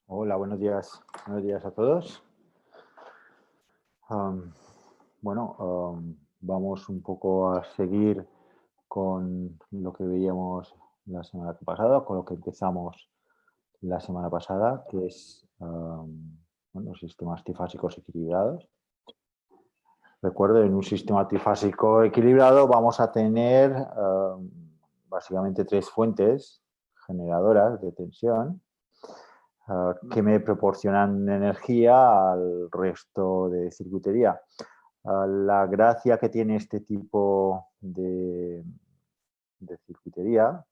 Hola, buenos días a todos. Am, Vamos un poco a seguir con lo que veíamos la semana pasada, con lo que empezamos la semana pasada, que es los sistemas trifásicos equilibrados. Recuerdo, en un sistema trifásico equilibrado vamos a tener básicamente tres fuentes generadoras de tensión que me proporcionan energía al resto de circuitería. La gracia que tiene este tipo de circuitería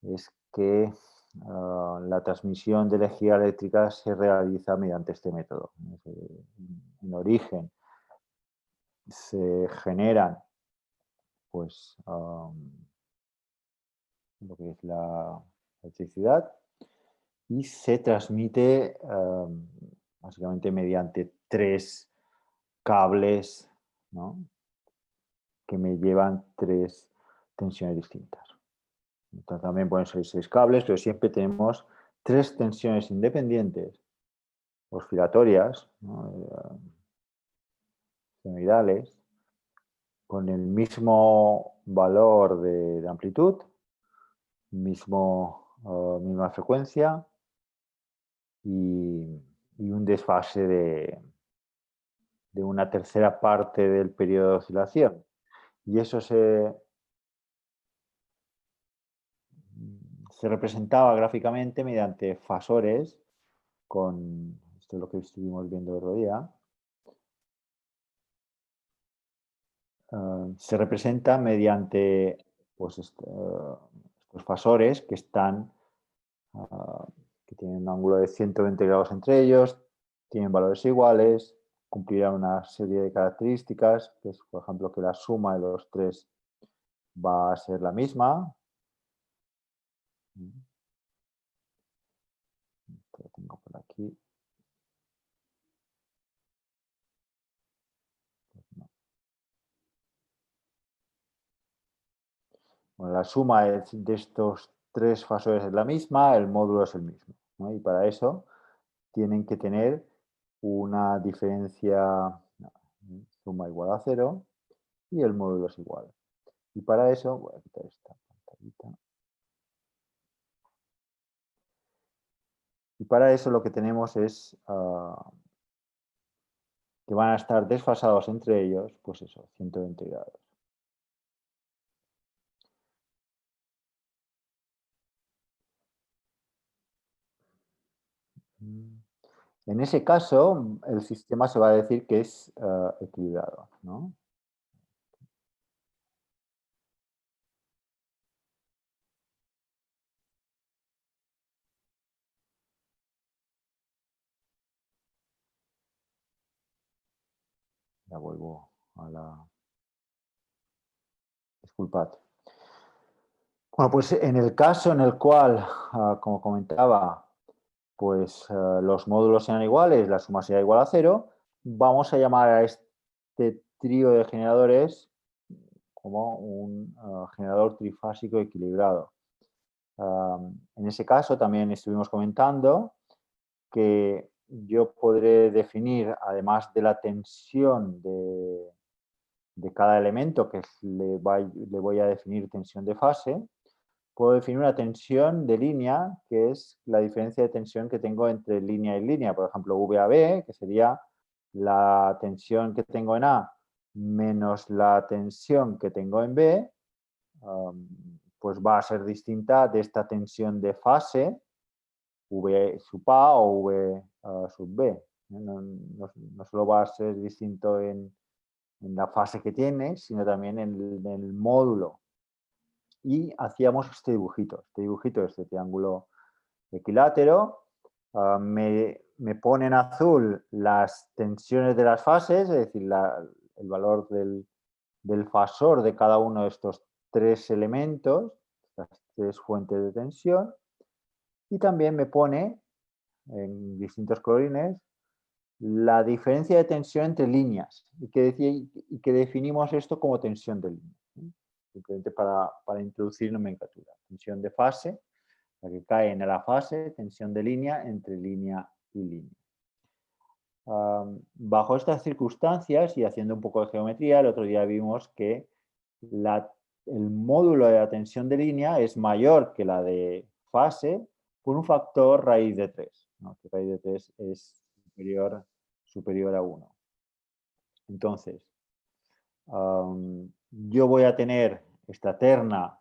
es que la transmisión de energía eléctrica se realiza mediante este método. En origen se generan pues, lo que es la electricidad y se transmite básicamente mediante tres cables, ¿no?, que me llevan tres tensiones distintas. Entonces, también pueden ser seis cables, pero siempre tenemos tres tensiones independientes, oscilatorias, ¿no?, senoidales, con el mismo valor de amplitud, misma frecuencia y un desfase de una tercera parte del periodo de oscilación. Y eso se representaba gráficamente mediante fasores esto es lo que estuvimos viendo el otro día, se representa mediante pues, estos fasores que ah, que tienen un ángulo de 120 grados entre ellos, tienen valores iguales, cumplirán una serie de características, que es, por ejemplo, que la suma de los tres va a ser la misma. Lo tengo por aquí. Bueno, la suma de estos tres fasores es la misma, el módulo es el mismo, ¿no? Y para eso tienen que tener una diferencia, suma igual a cero y el módulo es igual. Y para eso, voy a quitar esta pantallita. Y para eso lo que tenemos es que van a estar desfasados entre ellos, pues eso, 120 grados. En ese caso, el sistema se va a decir que es equilibrado, ¿no? Ya vuelvo a la... Disculpad. Bueno, pues en el caso en el cual, como comentaba, pues los módulos sean iguales, la suma sea igual a cero, vamos a llamar a este trío de generadores como un generador trifásico equilibrado. En ese caso también estuvimos comentando que yo podré definir, además de la tensión de cada elemento, que le voy a definir tensión de fase, puedo definir una tensión de línea, que es la diferencia de tensión que tengo entre línea y línea. Por ejemplo, VAB, que sería la tensión que tengo en A menos la tensión que tengo en B, pues va a ser distinta de esta tensión de fase, V sub A o V sub B. No solo va a ser distinto en la fase que tiene, sino también en el módulo. Y hacíamos este dibujito, este triángulo equilátero. Me pone en azul las tensiones de las fases, es decir, el valor del fasor de cada uno de estos tres elementos, estas tres fuentes de tensión, y también me pone en distintos colorines la diferencia de tensión entre líneas y que definimos esto como tensión de línea, ¿sí? Simplemente para introducir nomenclatura. Tensión de fase la que cae en la fase, tensión de línea entre línea y línea. Bajo estas circunstancias y haciendo un poco de geometría, el otro día vimos que el módulo de la tensión de línea es mayor que la de fase por un factor raíz de 3, ¿no? Que raíz de 3 es superior a 1. Entonces, yo voy a tener esta terna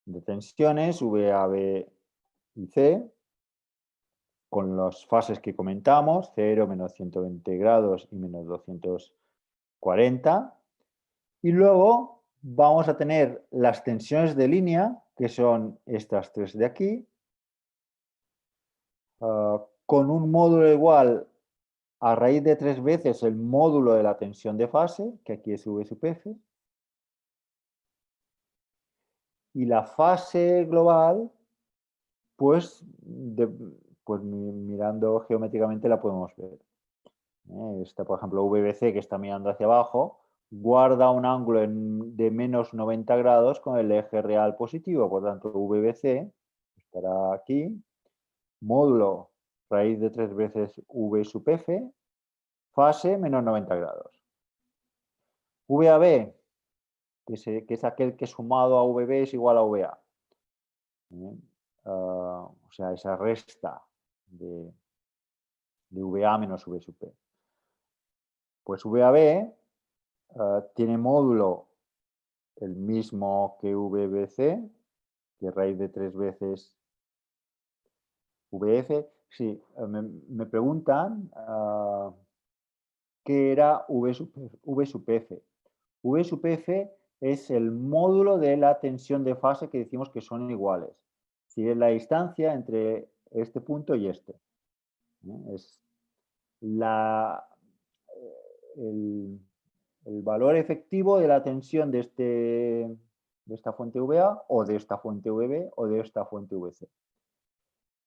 de tensiones, V, A, B y C, con las fases que comentamos, 0, menos 120 grados y menos 240. Y luego vamos a tener las tensiones de línea, que son estas tres de aquí, con un módulo igual a raíz de 3 veces el módulo de la tensión de fase, que aquí es V sub F. Y la fase global, pues, mirando geométricamente la podemos ver. Esta, por ejemplo, VBC, que está mirando hacia abajo, guarda un ángulo de menos 90 grados con el eje real positivo. Por tanto, VBC estará aquí, módulo raíz de 3 veces V sub F, fase menos 90 grados. VAB, que es aquel que sumado a VB es igual a VA. O sea, esa resta de VA menos V sub P. Pues VAB tiene módulo el mismo que VBC, que raíz de 3 veces VF. Sí, me preguntan qué era V sub F. V sub F es el módulo de la tensión de fase que decimos que son iguales. Si es la distancia entre este punto y este. Es el valor efectivo de la tensión de esta fuente VA o de esta fuente VB o de esta fuente VC.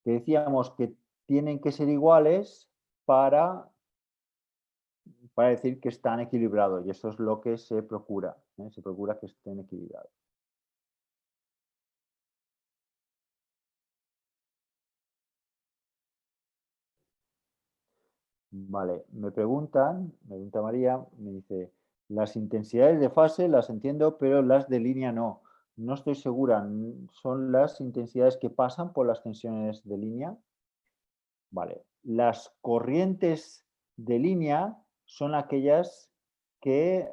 Que decíamos que tienen que ser iguales para decir que están equilibrados y eso es lo que se procura. Se procura que estén equilibrados. Vale, me pregunta María, me dice, las intensidades de fase las entiendo, pero las de línea no. No estoy segura, ¿son las intensidades que pasan por las tensiones de línea? Vale, las corrientes de línea son aquellas que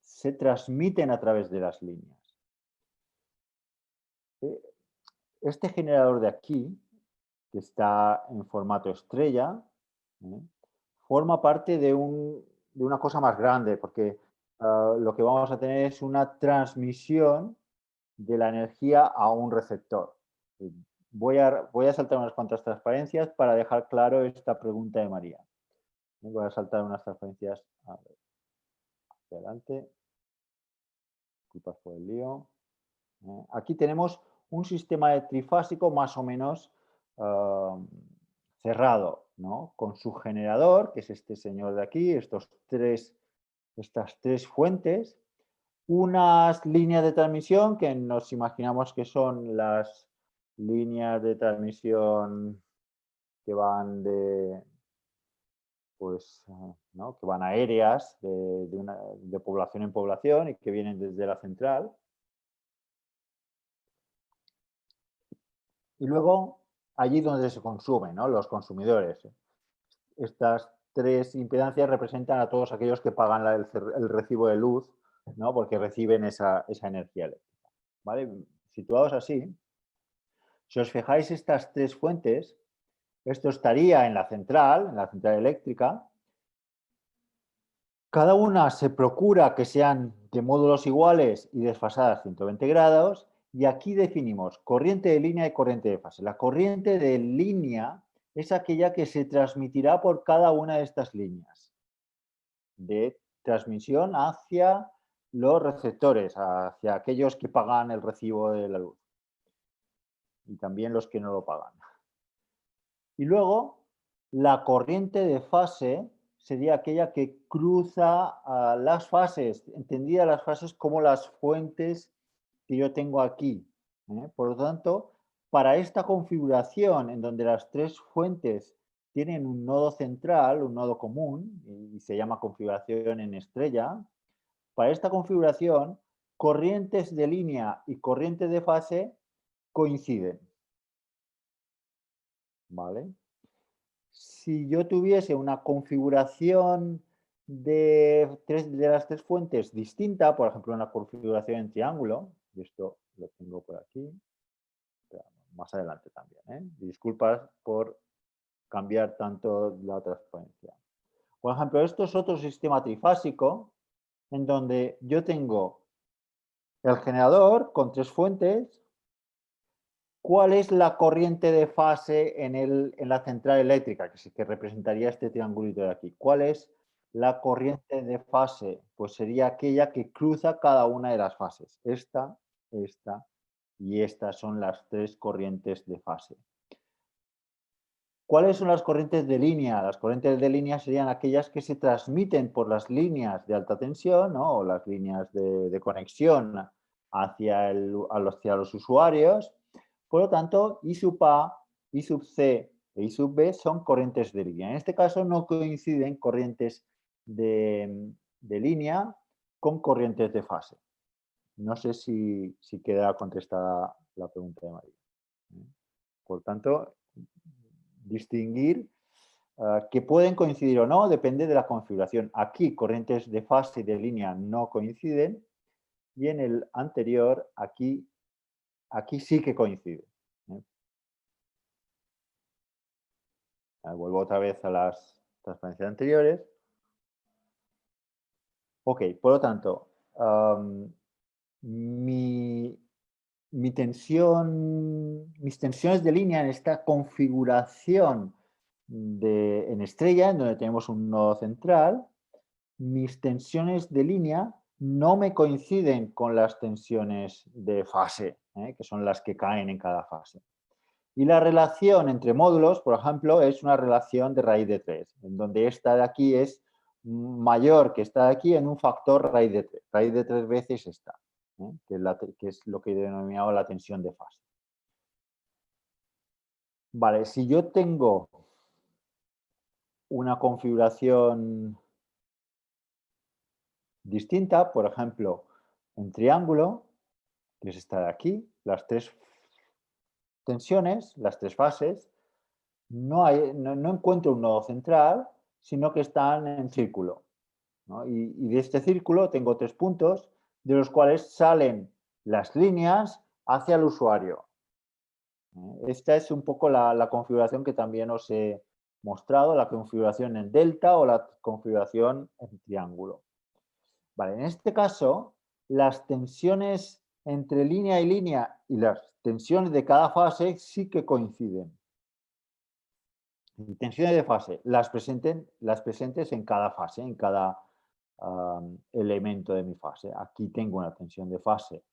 se transmiten a través de las líneas. Este generador de aquí, que está en formato estrella, forma parte de una cosa más grande, porque lo que vamos a tener es una transmisión de la energía a un receptor. Voy a saltar unas cuantas transparencias para dejar claro esta pregunta de María. Voy a saltar unas transparencias hacia adelante. Disculpas por el lío. Aquí tenemos un sistema de trifásico más o menos cerrado, ¿no? Con su generador, que es este señor de aquí, estas tres fuentes, unas líneas de transmisión que nos imaginamos que son las líneas de transmisión que van ¿no? Que van aéreas de población en población y que vienen desde la central. Y luego, allí donde se consumen, ¿no? Los consumidores. Estas tres impedancias representan a todos aquellos que pagan el recibo de luz, ¿no? Porque reciben esa energía eléctrica. ¿Vale? Situados así, si os fijáis estas tres fuentes, esto estaría en la central eléctrica. Cada una se procura que sean de módulos iguales y desfasadas 120 grados. Y aquí definimos corriente de línea y corriente de fase. La corriente de línea es aquella que se transmitirá por cada una de estas líneas de transmisión hacia los receptores, hacia aquellos que pagan el recibo de la luz y también los que no lo pagan. Y luego, la corriente de fase sería aquella que cruza las fases, entendida las fases como las fuentes que yo tengo aquí, Por lo tanto, para esta configuración en donde las tres fuentes tienen un nodo central, un nodo común, y se llama configuración en estrella, para esta configuración, corrientes de línea y corrientes de fase coinciden. ¿Vale? Si yo tuviese una configuración de las tres fuentes distinta, por ejemplo, una configuración en triángulo, y esto lo tengo por aquí, más adelante también, disculpas por cambiar tanto la transparencia. Por ejemplo, esto es otro sistema trifásico en donde yo tengo el generador con tres fuentes. ¿Cuál es la corriente de fase en la central eléctrica, que representaría este triangulito de aquí? ¿Cuál es la corriente de fase? Pues sería aquella que cruza cada una de las fases. Esta y estas son las tres corrientes de fase. ¿Cuáles son las corrientes de línea? Las corrientes de línea serían aquellas que se transmiten por las líneas de alta tensión, ¿no? O las líneas de conexión hacia los usuarios. Por lo tanto, I sub A, I sub C e I sub B son corrientes de línea. En este caso no coinciden corrientes de línea con corrientes de fase. No sé si queda contestada la pregunta de María. Por tanto, distinguir que pueden coincidir o no depende de la configuración. Aquí corrientes de fase y de línea no coinciden y en el anterior aquí sí que coinciden. Vuelvo otra vez a las transparencias anteriores. Ok, por lo tanto, mis tensiones de línea en esta configuración en estrella, en donde tenemos un nodo central, mis tensiones de línea no me coinciden con las tensiones de fase, que son las que caen en cada fase. Y la relación entre módulos, por ejemplo, es una relación de raíz de 3, en donde esta de aquí es mayor que esta de aquí en un factor raíz de 3. Raíz de 3 veces esta, que es lo que he denominado la tensión de fase. Vale, si yo tengo una configuración distinta, por ejemplo, en triángulo, que es esta de aquí, las tres tensiones, las tres fases, no encuentro un nodo central, sino que están en círculo, ¿no? Y de este círculo tengo tres puntos, de los cuales salen las líneas hacia el usuario. Esta es un poco la configuración que también os he mostrado, la configuración en delta o la configuración en triángulo. Vale, en este caso, las tensiones entre línea y línea y las tensiones de cada fase sí que coinciden. Tensiones de fase, las presentes en cada fase, en cada elemento de mi fase. Aquí tengo una tensión de fase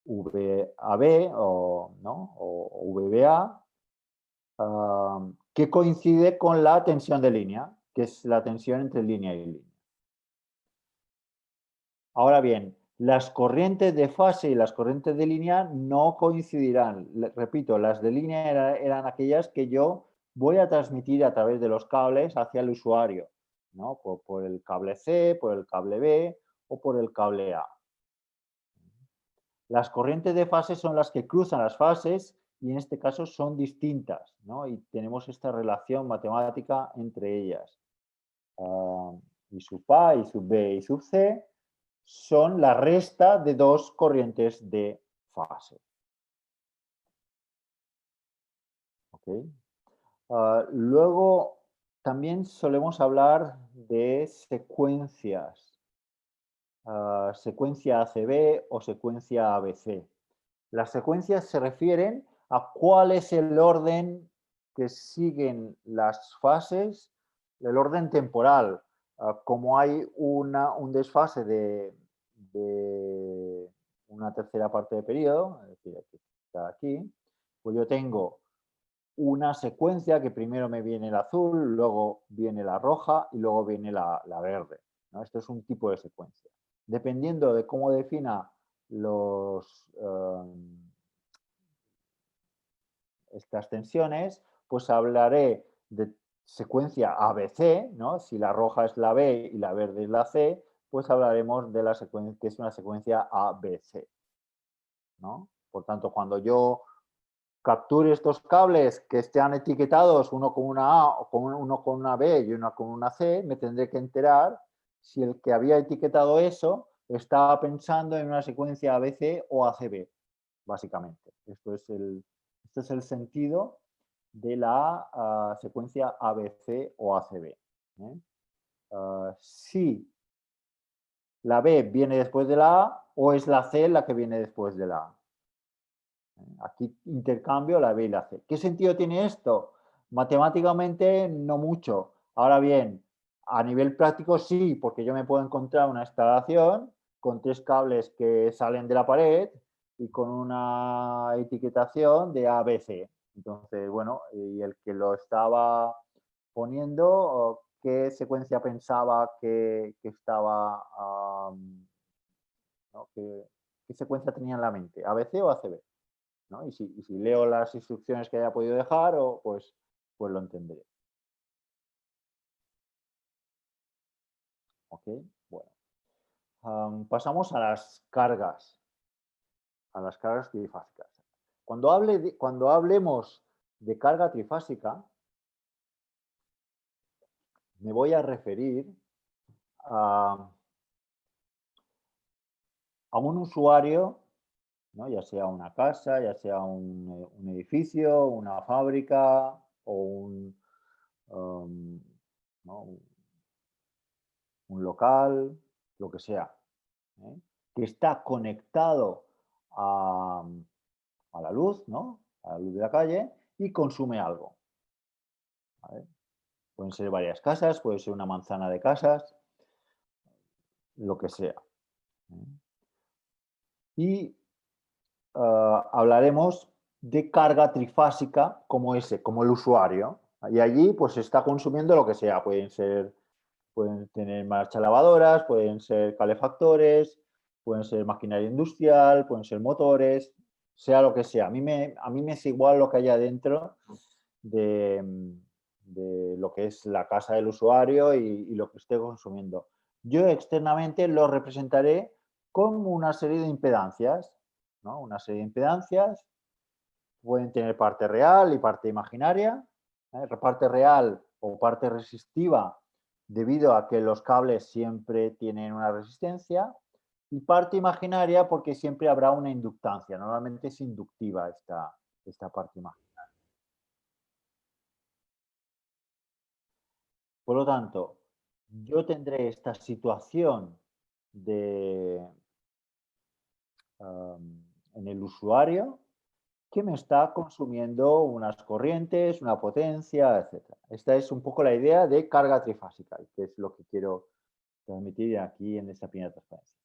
VAB o VBA que coincide con la tensión de línea, que es la tensión entre línea y línea. Ahora bien, las corrientes de fase y las corrientes de línea no coincidirán. Repito, las de línea eran aquellas que yo voy a transmitir a través de los cables hacia el usuario, ¿no? Por el cable C, por el cable B o por el cable A. Las corrientes de fase son las que cruzan las fases y en este caso son distintas, ¿no? Y tenemos esta relación matemática entre ellas. I sub A, I sub B, I sub C son la resta de dos corrientes de fase. ¿Okay? Luego, también solemos hablar de secuencias, secuencia ACB o secuencia ABC. Las secuencias se refieren a cuál es el orden que siguen las fases, el orden temporal. Como hay un desfase de una tercera parte de periodo, es decir, aquí, está aquí, pues yo tengo una secuencia que primero me viene el azul, luego viene la roja y luego viene la verde, ¿no? Esto es un tipo de secuencia. Dependiendo de cómo defina los estas tensiones, pues hablaré de secuencia ABC, ¿no? Si la roja es la B y la verde es la C, pues hablaremos de la secuencia, que es una secuencia ABC, ¿no? Por tanto, cuando yo capture estos cables que estén etiquetados, uno con una A, o uno con una B y uno con una C, me tendré que enterar si el que había etiquetado eso estaba pensando en una secuencia ABC o ACB, básicamente. Esto es el sentido de la secuencia ABC o ACB. ¿Eh? Si la B viene después de la A o es la C la que viene después de la A. Aquí intercambio la B y la C. ¿Qué sentido tiene esto? Matemáticamente no mucho. Ahora bien, a nivel práctico sí, porque yo me puedo encontrar una instalación con 3 cables que salen de la pared y con una etiquetación de ABC. Entonces, bueno, y el que lo estaba poniendo, ¿qué secuencia pensaba que estaba, ¿no? ¿Qué secuencia tenía en la mente? ¿ABC o ACB? ¿No? Y si leo las instrucciones que haya podido dejar, pues lo entenderé. ¿Ok? Bueno. Pasamos a las cargas trifásicas. Cuando hablemos de carga trifásica, me voy a referir a, a un usuario, ¿no? Ya sea una casa, ya sea un edificio, una fábrica o um, ¿no? un local, lo que sea, ¿eh? Que está conectado a, a la luz, ¿no? A la luz de la calle y consume algo. ¿Vale? Pueden ser varias casas, puede ser una manzana de casas, lo que sea. ¿Eh? Y hablaremos de carga trifásica como ese, como el usuario. Y allí pues está consumiendo lo que sea. Pueden tener marcha lavadoras, pueden ser calefactores, pueden ser maquinaria industrial, pueden ser motores, sea lo que sea. A mí me es igual lo que haya dentro de, de lo que es la casa del usuario y lo que esté consumiendo. Yo externamente lo representaré con una serie de impedancias, ¿no? Una serie de impedancias pueden tener parte real y parte imaginaria. Parte real o parte resistiva debido a que los cables siempre tienen una resistencia y parte imaginaria porque siempre habrá una inductancia. Normalmente es inductiva esta parte imaginaria. Por lo tanto, yo tendré esta situación de, en el usuario que me está consumiendo unas corrientes, una potencia, etcétera. Esta es un poco la idea de carga trifásica, que es lo que quiero transmitir aquí en esta primera transparencia.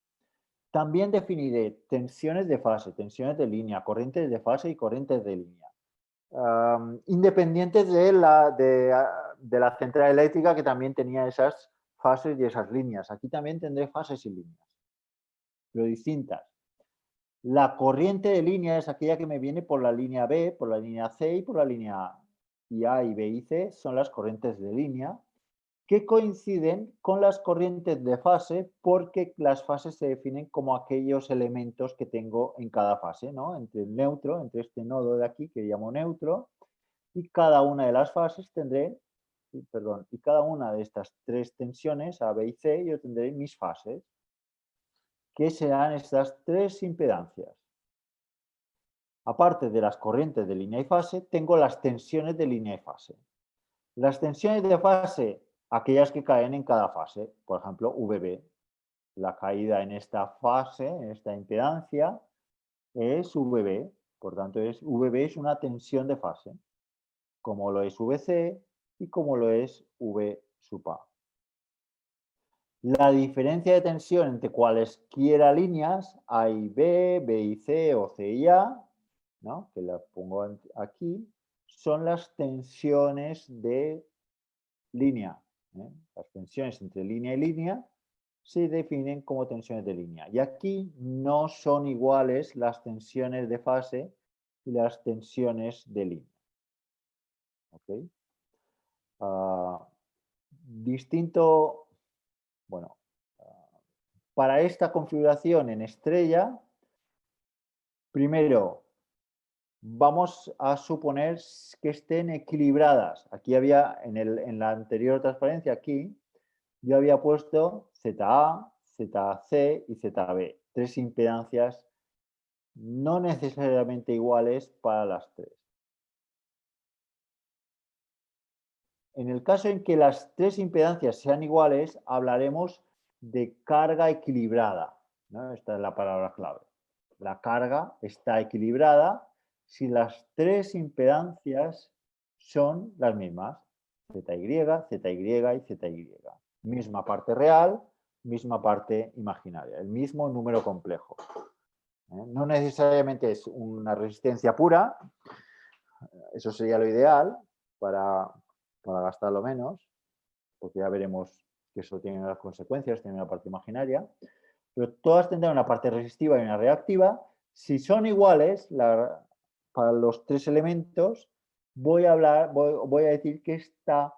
También definiré tensiones de fase, tensiones de línea, corrientes de fase y corrientes de línea. Independientes de la central eléctrica que también tenía esas fases y esas líneas. Aquí también tendré fases y líneas, pero distintas. La corriente de línea es aquella que me viene por la línea B, por la línea C y por la línea A. Y A y B y C son las corrientes de línea que coinciden con las corrientes de fase porque las fases se definen como aquellos elementos que tengo en cada fase, ¿no? Entre el neutro, entre este nodo de aquí que llamo neutro, y cada una de las fases tendré, perdón, y cada una de estas 3 tensiones, A, B y C, yo tendré mis fases, que serán estas 3 impedancias. Aparte de las corrientes de línea y fase, tengo las tensiones de línea y fase. Las tensiones de fase, aquellas que caen en cada fase, por ejemplo, VB. La caída en esta fase, en esta impedancia, es VB. Por tanto, VB es una tensión de fase, como lo es VC y como lo es V sub A. La diferencia de tensión entre cualesquiera líneas, A y B, B y C o C y A, ¿no? Que las pongo aquí, son las tensiones de línea. ¿Eh? Las tensiones entre línea y línea se definen como tensiones de línea. Y aquí no son iguales las tensiones de fase y las tensiones de línea. ¿ok? Ah, distinto, bueno, para esta configuración en estrella, primero vamos a suponer que estén equilibradas. Aquí había, en la anterior transparencia, aquí, yo había puesto ZA, ZC y ZB, tres impedancias no necesariamente iguales para las tres. En el caso en que las tres impedancias sean iguales, hablaremos de carga equilibrada, ¿no? Esta es la palabra clave. La carga está equilibrada si las tres impedancias son las mismas, ZY, ZY y ZY. Misma parte real, misma parte imaginaria, el mismo número complejo. No necesariamente es una resistencia pura, eso sería lo ideal para gastarlo menos, porque ya veremos que eso tiene unas consecuencias, tiene una parte imaginaria, pero todas tendrán una parte resistiva y una reactiva. Si son iguales, para los tres elementos, voy a decir que esta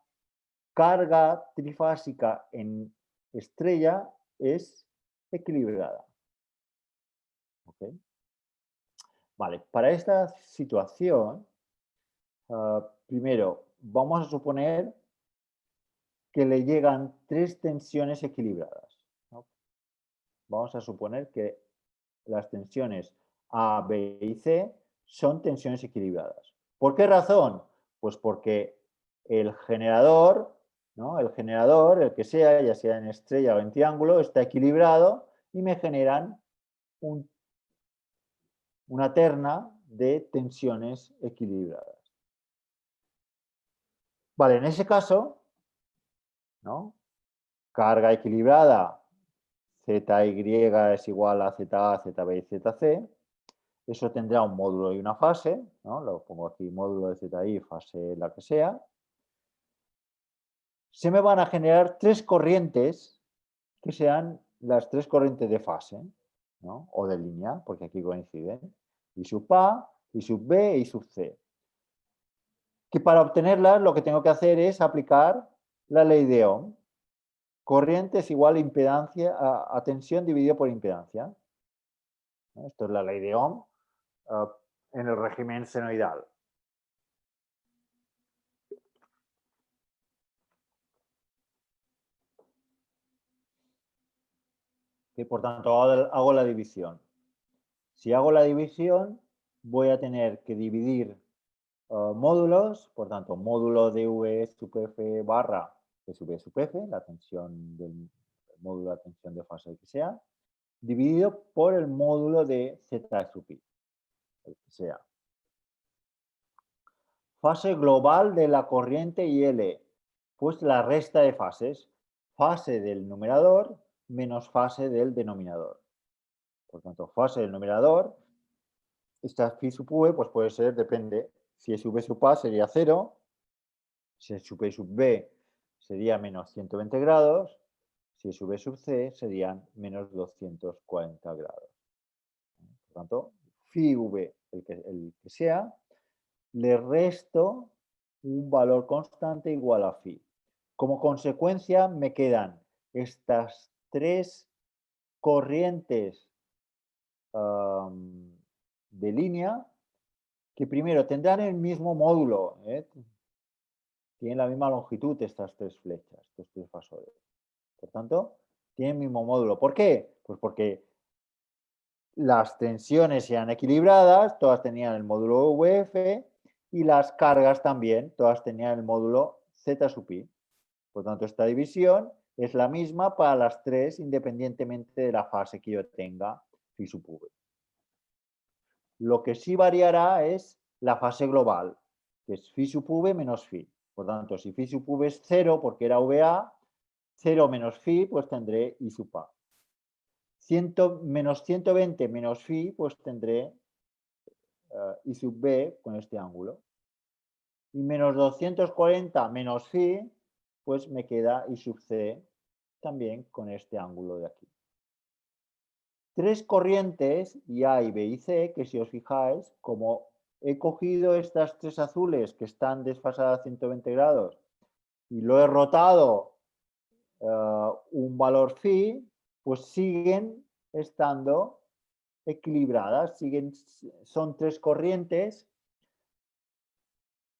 carga trifásica en estrella es equilibrada. ¿Okay? Vale, para esta situación, primero vamos a suponer que le llegan tres tensiones equilibradas, ¿no? Vamos a suponer que las tensiones A, B y C son tensiones equilibradas. ¿Por qué razón? Pues porque el generador, ¿no? El generador, el que sea, ya sea en estrella o en triángulo, está equilibrado y me generan una terna de tensiones equilibradas. Vale, en ese caso, ¿no? Carga equilibrada, ZY es igual a ZA, ZB y ZC. Eso tendrá un módulo y una fase, ¿no? Lo pongo aquí, módulo de ZI, fase la que sea. Se me van a generar tres corrientes que sean las tres corrientes de fase, ¿no? O de línea, porque aquí coinciden. I sub A, I sub B y sub C. Que para obtenerlas lo que tengo que hacer es aplicar la ley de Ohm. Corriente es igual a impedancia, a tensión dividido por impedancia. Esto es la ley de Ohm en el régimen senoidal. Y por tanto, hago la división. Si hago la división, voy a tener que dividir módulos, por tanto, módulo de V sub F barra de sub E sub F, la tensión del módulo de tensión de fase que sea, dividido por el módulo de Z sub I, el que sea. Fase global de la corriente IL, pues la resta de fases. Fase del numerador menos fase del denominador. Por tanto, fase del numerador, esta phi sub v, pues puede ser, depende, si es v sub a sería 0, si es sub e sub b sería menos 120 grados, si es v sub c serían menos 240 grados. Por tanto, phi v, el que sea, le resto un valor constante igual a phi. Como consecuencia me quedan estas tres corrientes de línea que primero tendrán el mismo módulo, tienen la misma longitud estas tres flechas, estos tres fasores. Por tanto, tienen el mismo módulo. ¿Por qué? Pues porque las tensiones sean equilibradas, todas tenían el módulo VF y las cargas también, todas tenían el módulo Z sub I. Por tanto, esta división es la misma para las tres, independientemente de la fase que yo tenga phi sub V. Lo que sí variará es la fase global, que es phi sub V menos phi. Por tanto, si phi sub V es 0, porque era VA, 0 menos phi, pues tendré I sub A. Menos 120 menos phi, pues tendré I sub B con este ángulo. Y menos 240 menos phi, pues me queda I sub C también con este ángulo de aquí. Tres corrientes, I A, I B y C, que si os fijáis, como he cogido estas tres azules que están desfasadas a 120 grados y lo he rotado un valor phi, pues siguen estando equilibradas, son tres corrientes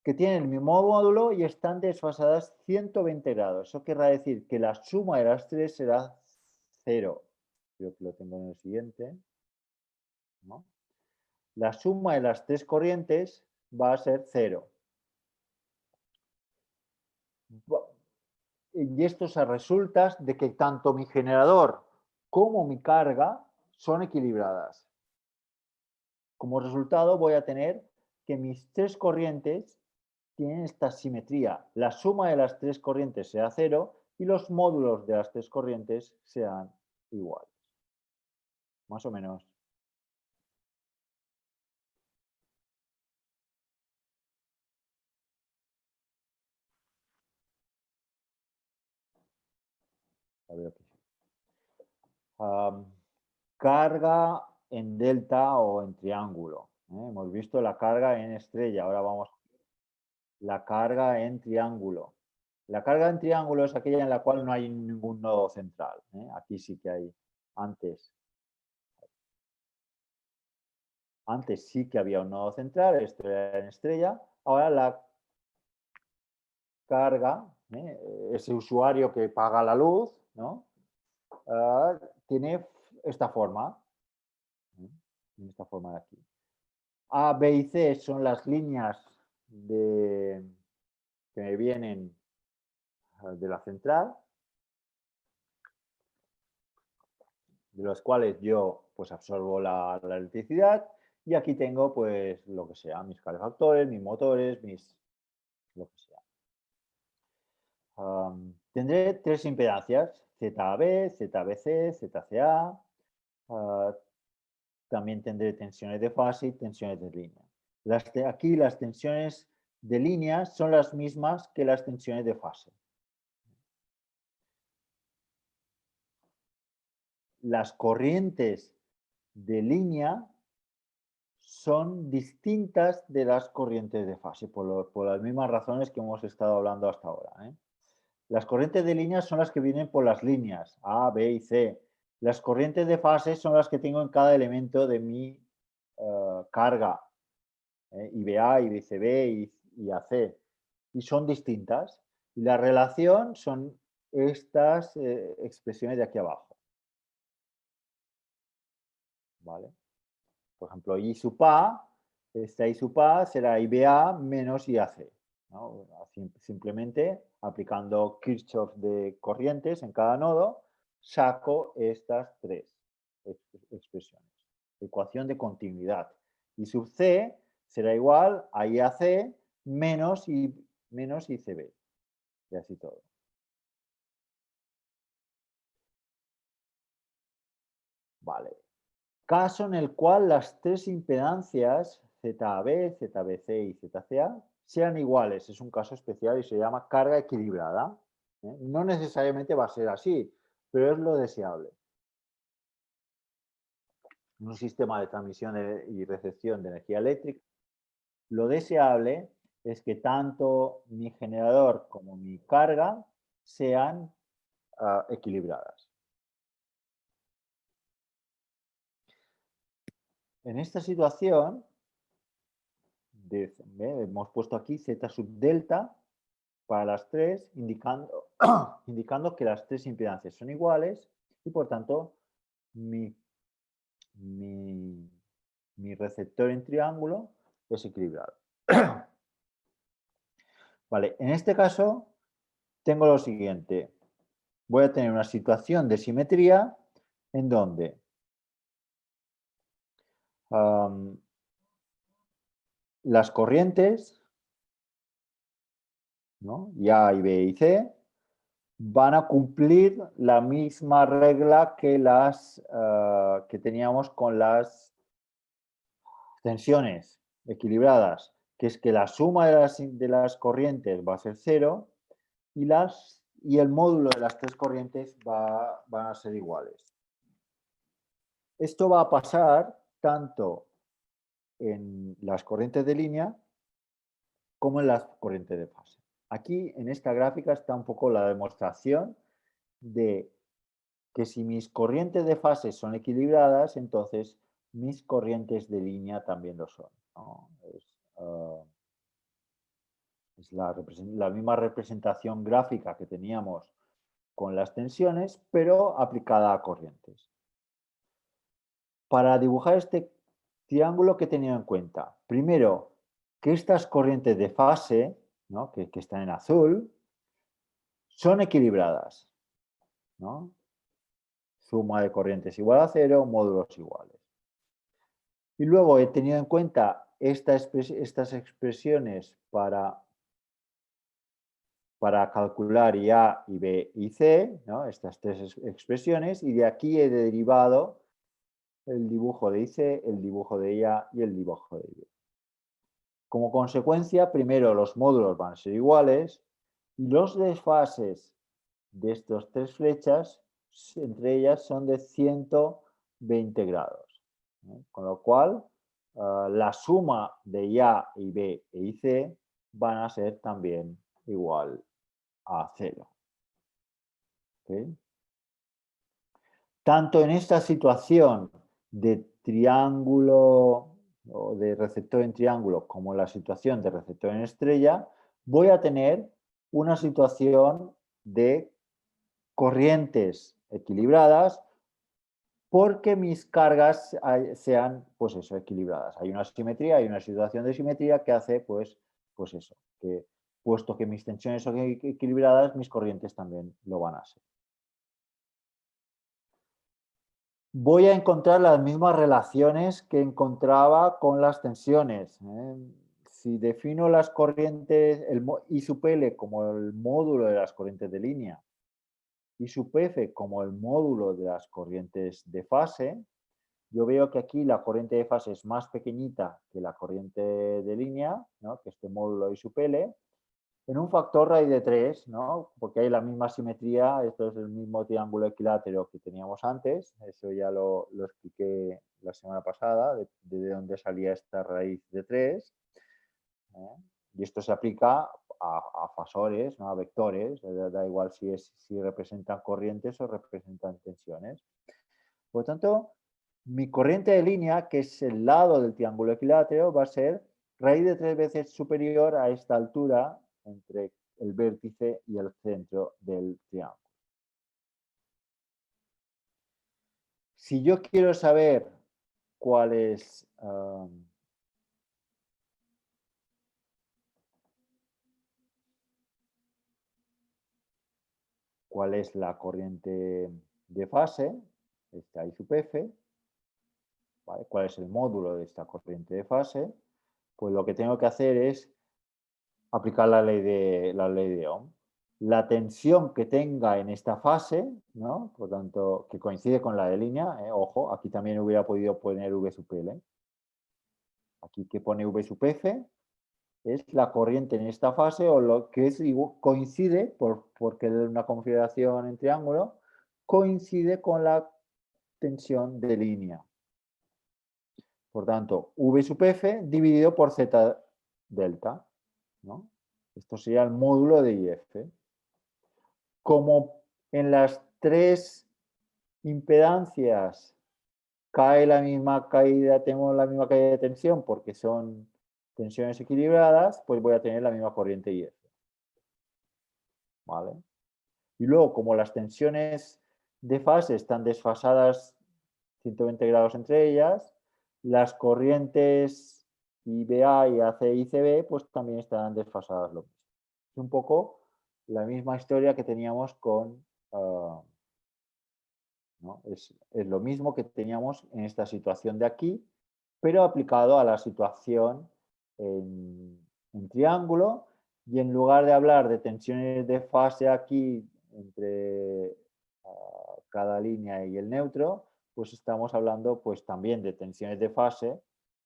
que tienen el mismo módulo y están desfasadas 120 grados. Eso querrá decir que la suma de las tres será 0. Creo que lo tengo en el siguiente, ¿no? La suma de las tres corrientes va a ser 0. Y esto se resulta de que tanto mi generador como mi carga son equilibradas. Como resultado voy a tener que mis tres corrientes tienen esta simetría. La suma de las tres corrientes sea 0 y los módulos de las tres corrientes sean iguales. Más o menos. A ver aquí. Carga en delta o en triángulo. Hemos visto la carga en estrella. Ahora vamos a la carga en triángulo. La carga en triángulo es aquella en la cual no hay ningún nodo central. Aquí sí que hay. Antes sí que había un nodo central, esto era en estrella. Ahora la carga, ese usuario que paga la luz, ¿no? Tiene esta forma. Tiene esta forma de aquí. A, B y C son las líneas que me vienen de la central, de los cuales yo pues absorbo la electricidad, y aquí tengo pues lo que sea, mis calefactores, mis motores, lo que sea. Tendré tres impedancias, ZAB, ZBC, ZCA. También tendré tensiones de fase y tensiones de línea. Aquí las tensiones de línea son las mismas que las tensiones de fase. Las corrientes de línea son distintas de las corrientes de fase, por las mismas razones que hemos estado hablando hasta ahora. Las corrientes de línea son las que vienen por las líneas A, B y C. Las corrientes de fase son las que tengo en cada elemento de mi carga, IBA, IBCB y AC. Y son distintas. Y la relación son estas expresiones de aquí abajo. ¿Vale? Por ejemplo, I sub A, esta I sub A será IBA menos IAC. ¿No? Simplemente aplicando Kirchhoff de corrientes en cada nodo, saco estas tres expresiones. Ecuación de continuidad. I sub C será igual a IAC menos ICB. Y así todo. Vale. Caso en el cual las tres impedancias ZAB, ZBC y ZCA sean iguales. Es un caso especial y se llama carga equilibrada. No necesariamente va a ser así, pero es lo deseable. En un sistema de transmisión y recepción de energía eléctrica, lo deseable es que tanto mi generador como mi carga sean equilibradas. En esta situación, hemos puesto aquí Z sub delta para las tres, indicando que las tres impedancias son iguales y por tanto mi receptor en triángulo es equilibrado. Vale, en este caso tengo lo siguiente. Voy a tener una situación de simetría en donde las corrientes, ¿no? Y A y B y C van a cumplir la misma regla que que teníamos con las tensiones equilibradas, que es que la suma de las corrientes va a ser 0 y el módulo de las tres corrientes van a ser iguales. Esto va a pasar tanto en las corrientes de línea como en las corrientes de fase. Aquí en esta gráfica está un poco la demostración de que si mis corrientes de fase son equilibradas, entonces mis corrientes de línea también lo son, ¿no? Es la misma representación gráfica que teníamos con las tensiones, pero aplicada a corrientes. Para dibujar este triángulo, ¿qué he tenido en cuenta? Primero, que estas corrientes de fase, ¿no? que están en azul, son equilibradas, ¿no? Suma de corrientes igual a cero, módulos iguales. Y luego he tenido en cuenta estas expresiones para calcular y A, y B y C, ¿no? Estas tres expresiones, y de aquí he derivado el dibujo de IC, el dibujo de IA y el dibujo de IB. Como consecuencia, primero los módulos van a ser iguales y los desfases de estas tres flechas, entre ellas, son de 120 grados. Con lo cual, la suma de IA, IB e IC van a ser también igual a 0. ¿Okay? Tanto en esta situación de triángulo o de receptor en triángulo como en la situación de receptor en estrella, voy a tener una situación de corrientes equilibradas porque mis cargas sean, pues eso, equilibradas. Hay una simetría, hay una situación de simetría que hace, pues eso, que puesto que mis tensiones son equilibradas, mis corrientes también lo van a ser. Voy a encontrar las mismas relaciones que encontraba con las tensiones. Si defino las corrientes, I sub L como el módulo de las corrientes de línea, I sub F como el módulo de las corrientes de fase, yo veo que aquí la corriente de fase es más pequeñita que la corriente de línea, ¿no? Que este módulo I sub L, en un factor raíz de 3, ¿no? Porque hay la misma simetría, esto es el mismo triángulo equilátero que teníamos antes, eso ya lo expliqué la semana pasada, de dónde salía esta raíz de 3, ¿eh? Y esto se aplica a fasores, ¿no? A vectores, da igual si representan corrientes o representan tensiones. Por lo tanto, mi corriente de línea, que es el lado del triángulo equilátero, va a ser raíz de 3 veces superior a esta altura entre el vértice y el centro del triángulo. Si yo quiero saber cuál es la corriente de fase, esta I sub F, ¿vale? ¿Cuál es el módulo de esta corriente de fase? Pues lo que tengo que hacer es aplicar la ley de Ohm. La tensión que tenga en esta fase, ¿no? Por tanto, que coincide con la de línea, ojo, aquí también hubiera podido poner V sub L. Aquí que pone V sub F es la corriente en esta fase o lo que es, coincide, porque es una configuración en triángulo, coincide con la tensión de línea. Por tanto, V sub F dividido por Z delta, ¿no? Esto sería el módulo de IF. Como en las tres impedancias cae la misma caída, tenemos la misma caída de tensión porque son tensiones equilibradas, pues voy a tener la misma corriente IF. ¿Vale? Y luego, como las tensiones de fase están desfasadas 120 grados entre ellas, las corrientes IBA y AC y ICB pues también estarán desfasadas lo mismo. Es un poco la misma historia que teníamos con... ¿no? Es lo mismo que teníamos en esta situación de aquí, pero aplicado a la situación en triángulo, y en lugar de hablar de tensiones de fase aquí entre cada línea y el neutro, pues estamos hablando pues también de tensiones de fase,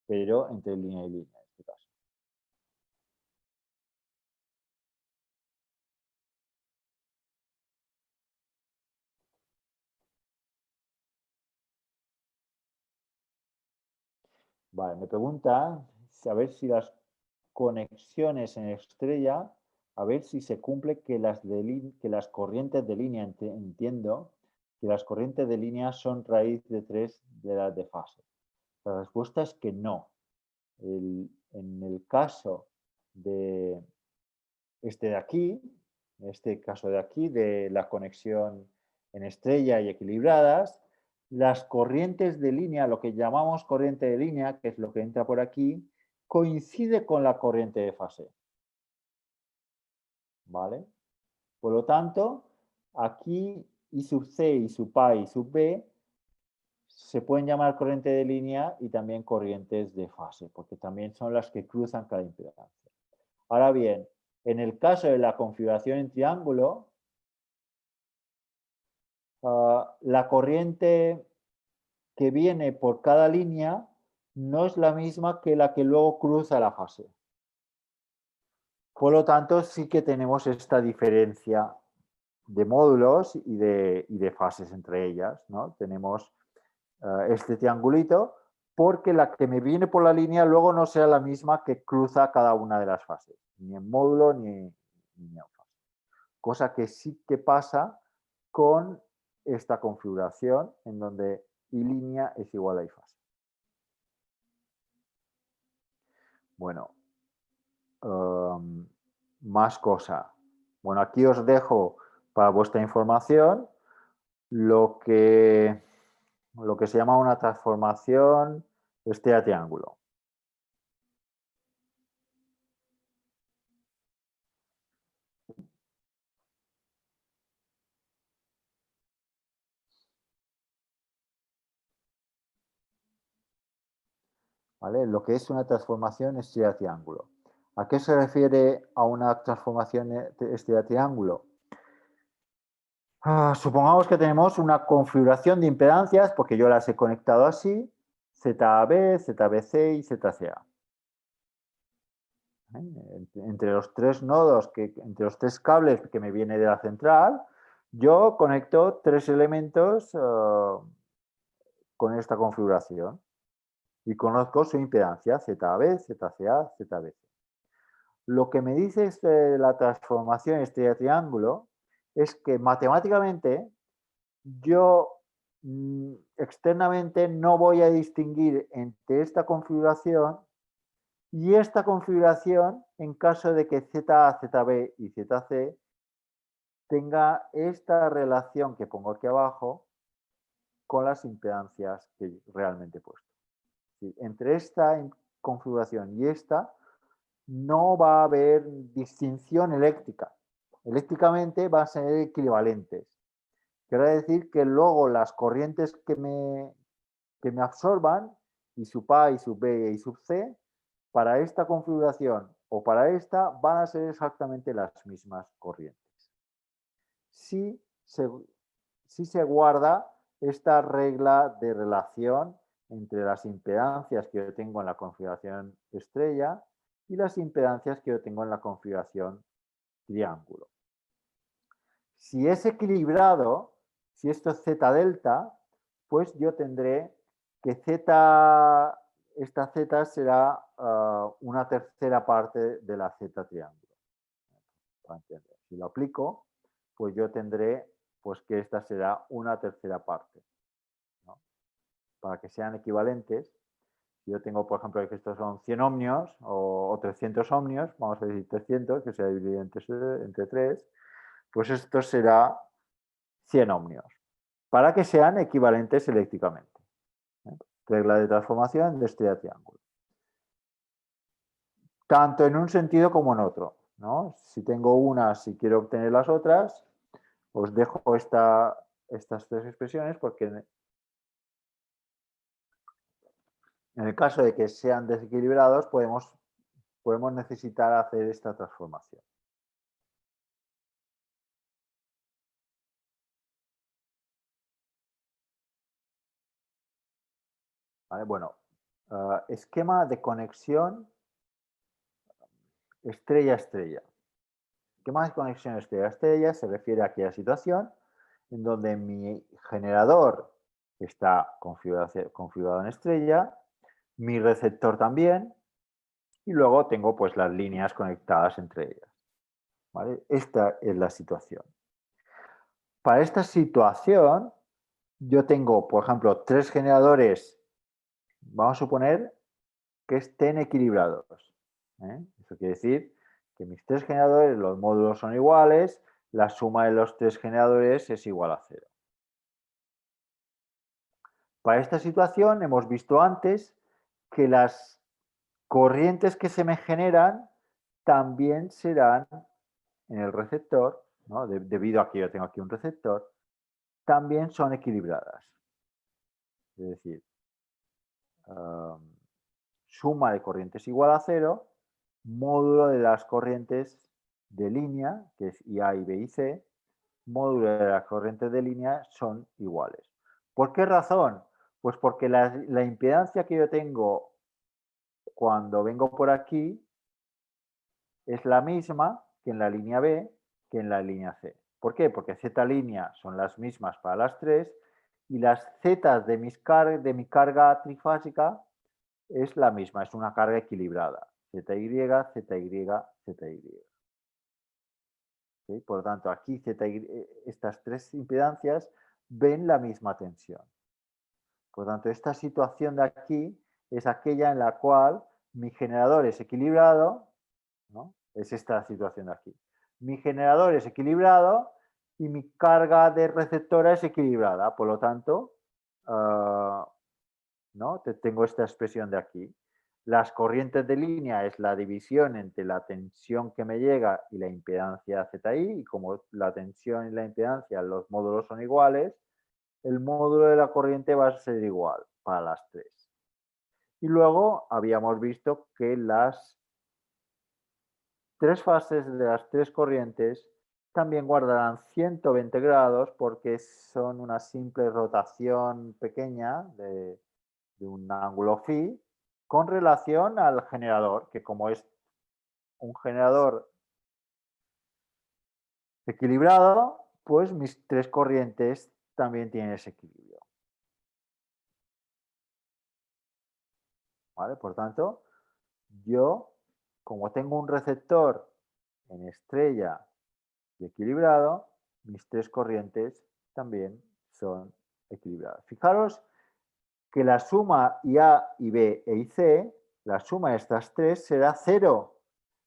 pero entre línea y línea en este caso. Vale, me pregunta a ver si las conexiones en estrella, a ver si se cumple que que las corrientes de línea, entiendo, que las corrientes de línea son raíz de 3 de las de fase. La respuesta es que no. En el caso de de aquí, en este caso de aquí, de la conexión en estrella y equilibradas, las corrientes de línea, lo que llamamos corriente de línea, que es lo que entra por aquí, coincide con la corriente de fase. ¿Vale? Por lo tanto, aquí I sub C, I sub A y sub B se pueden llamar corriente de línea y también corrientes de fase, porque también son las que cruzan cada impedancia. Ahora bien, en el caso de la configuración en triángulo, la corriente que viene por cada línea no es la misma que la que luego cruza la fase. Por lo tanto, sí que tenemos esta diferencia de módulos y de fases entre ellas, ¿no? Tenemos este triangulito porque la que me viene por la línea luego no será la misma que cruza cada una de las fases, ni en módulo ni en fase. Cosa que sí que pasa con esta configuración en donde I línea es igual a I fase. Bueno, más cosa. Bueno, aquí os dejo para vuestra información lo que se llama una transformación estrella-triángulo. ¿Vale? Lo que es una transformación estrella-triángulo. ¿A qué se refiere a una transformación estrella-triángulo? Supongamos que tenemos una configuración de impedancias, porque yo las he conectado así, ZAB, ZBC y ZCA. Entre los tres nodos, entre los tres cables que me viene de la central, yo conecto tres elementos con esta configuración y conozco su impedancia ZAB, ZCA, ZBC. Lo que me dice la transformación estrella-triángulo es que matemáticamente yo externamente no voy a distinguir entre esta configuración y esta configuración en caso de que ZA, ZB y ZC tenga esta relación que pongo aquí abajo con las impedancias que realmente he puesto. Entre esta configuración y esta no va a haber distinción eléctrica. Eléctricamente van a ser equivalentes. Quiere decir que luego las corrientes que me absorban, I sub A, I sub B y sub C, para esta configuración o para esta van a ser exactamente las mismas corrientes. Si se guarda esta regla de relación entre las impedancias que yo tengo en la configuración estrella y las impedancias que yo tengo en la configuración triángulo. Si es equilibrado, si esto es Z delta, pues yo tendré que esta Z será una tercera parte de la Z triángulo. Si lo aplico, pues yo tendré pues que esta será una tercera parte. ¿No? Para que sean equivalentes, si yo tengo, por ejemplo, que estos son 100 ohmios o 300 ohmios, vamos a decir 300, que se ha dividido entre 3, pues esto será 100 ohmios, para que sean equivalentes eléctricamente. Regla de transformación de estrella-triángulo. Tanto en un sentido como en otro. ¿No? Si tengo unas y quiero obtener las otras, os dejo estas tres expresiones porque en el caso de que sean desequilibrados podemos necesitar hacer esta transformación. ¿Vale? Bueno, esquema de conexión estrella-estrella. Esquema de conexión estrella-estrella se refiere a aquella situación en donde mi generador está configurado en estrella mi receptor también, y luego tengo pues las líneas conectadas entre ellas. ¿Vale? Esta es la situación. Para esta situación, yo tengo, por ejemplo, 3 generadores, vamos a suponer que estén equilibrados. Eso quiere decir que mis 3 generadores, los módulos son iguales, la suma de los 3 generadores es igual a 0. Para esta situación hemos visto antes que las corrientes que se me generan también serán en el receptor, ¿no? Debido a que yo tengo aquí un receptor, también son equilibradas. Es decir, suma de corrientes igual a 0, módulo de las corrientes de línea, que es IA y B y C, módulo de las corrientes de línea son iguales. ¿Por qué razón? Pues porque la impedancia que yo tengo cuando vengo por aquí es la misma que en la línea B que en la línea C. ¿Por qué? Porque Z línea son las mismas para las 3 y las Z de mi carga trifásica es la misma, es una carga equilibrada. ZY, ZY, ZY. ¿Sí? Por lo tanto, aquí estas 3 impedancias ven la misma tensión. Por lo tanto, esta situación de aquí es aquella en la cual mi generador es equilibrado, ¿no? Es esta situación de aquí. Mi generador es equilibrado y mi carga de receptora es equilibrada. Por lo tanto, ¿no? Tengo esta expresión de aquí. Las corrientes de línea es la división entre la tensión que me llega y la impedancia ZI, y como la tensión y la impedancia, los módulos son iguales, el módulo de la corriente va a ser igual para las 3. Y luego habíamos visto que las 3 fases de las 3 corrientes también guardarán 120 grados porque son una simple rotación pequeña de un ángulo phi con relación al generador, que como es un generador equilibrado, pues mis 3 corrientes también tienen ese equilibrio. ¿Vale? Por tanto, yo, como tengo un receptor en estrella y equilibrado, mis 3 corrientes también son equilibradas. Fijaros que la suma IA y B e y C, la suma de estas 3 será 0.